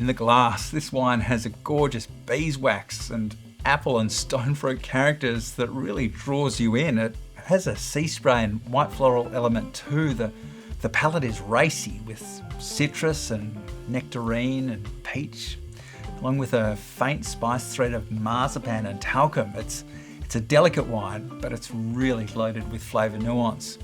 In the glass, this wine has a gorgeous beeswax and apple and stone fruit characters that really draws you in. It has a sea spray and white floral element too. The palate is racy with citrus and nectarine and peach, along with a faint spice thread of marzipan and talcum. It's a delicate wine, but it's really loaded with flavour nuance.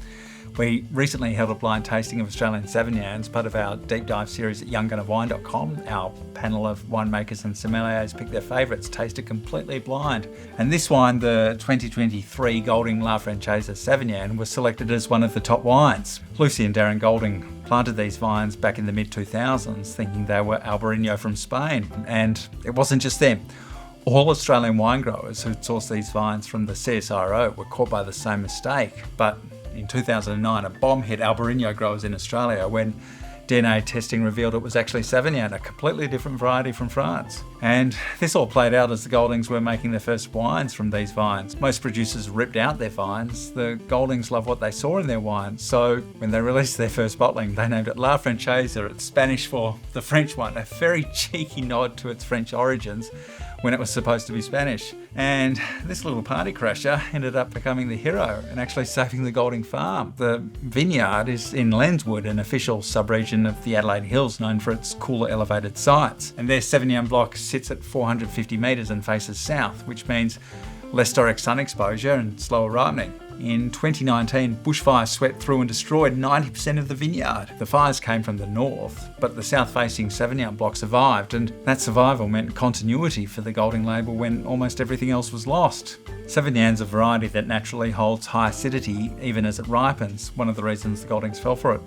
We recently held a blind tasting of Australian Savagnins, part of our deep dive series at younggunofwine.com. Our panel of winemakers and sommeliers picked their favourites, tasted completely blind. And this wine, the 2023 Golding La Francesa Savagnin, was selected as one of the top wines. Lucy and Darren Golding planted these vines back in the mid-2000s, thinking they were Albariño from Spain. And it wasn't just them. All Australian wine growers who'd sourced these vines from the CSIRO were caught by the same mistake. But in 2009, a bomb hit Albariño growers in Australia when DNA testing revealed it was actually Savagnin, a completely different variety from France. And this all played out as the Goldings were making their first wines from these vines. Most producers ripped out their vines. The Goldings loved what they saw in their wines, so when they released their first bottling, they named it La Francesa. It's Spanish for the French one, a very cheeky nod to its French origins when it was supposed to be Spanish. And this little party crasher ended up becoming the hero and actually saving the Golding farm. The vineyard is in Lenswood, an official sub-region of the Adelaide Hills known for its cooler elevated sites. And their Savagnin block sits at 450 metres and faces south, which means less direct sun exposure and slower ripening. In 2019, bushfires swept through and destroyed 90% of the vineyard. The fires came from the north, but the south-facing Savagnin block survived, and that survival meant continuity for the Golding label when almost everything else was lost. Savagnin's a variety that naturally holds high acidity even as it ripens, one of the reasons the Goldings fell for it.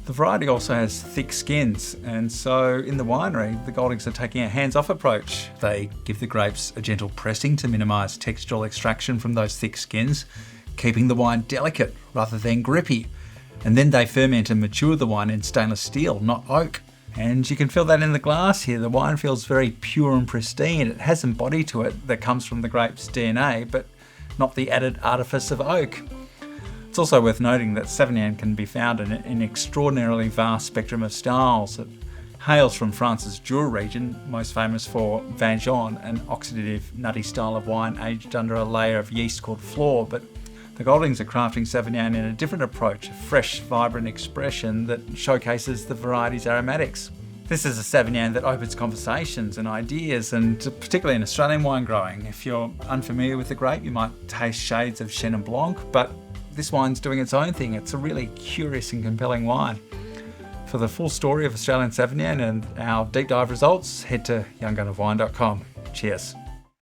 The variety also has thick skins, and so in the winery, the Goldings are taking a hands-off approach. They give the grapes a gentle pressing to minimise textural extraction from those thick skins, keeping the wine delicate rather than grippy. And then they ferment and mature the wine in stainless steel, not oak. And you can feel that in the glass here. The wine feels very pure and pristine. It has some body to it that comes from the grape's DNA, but not the added artifice of oak. It's also worth noting that Savagnin can be found in an extraordinarily vast spectrum of styles. It hails from France's Jura region, most famous for Vin Jaune, an oxidative, nutty style of wine aged under a layer of yeast called fleur, but the Goldings are crafting Savagnin in a different approach, a fresh, vibrant expression that showcases the variety's aromatics. This is a Savagnin that opens conversations and ideas, and particularly in Australian wine growing. If you're unfamiliar with the grape, you might taste shades of Chenin Blanc, but this wine's doing its own thing. It's a really curious and compelling wine. For the full story of Australian Savagnin and our deep dive results, head to younggunofwine.com. Cheers.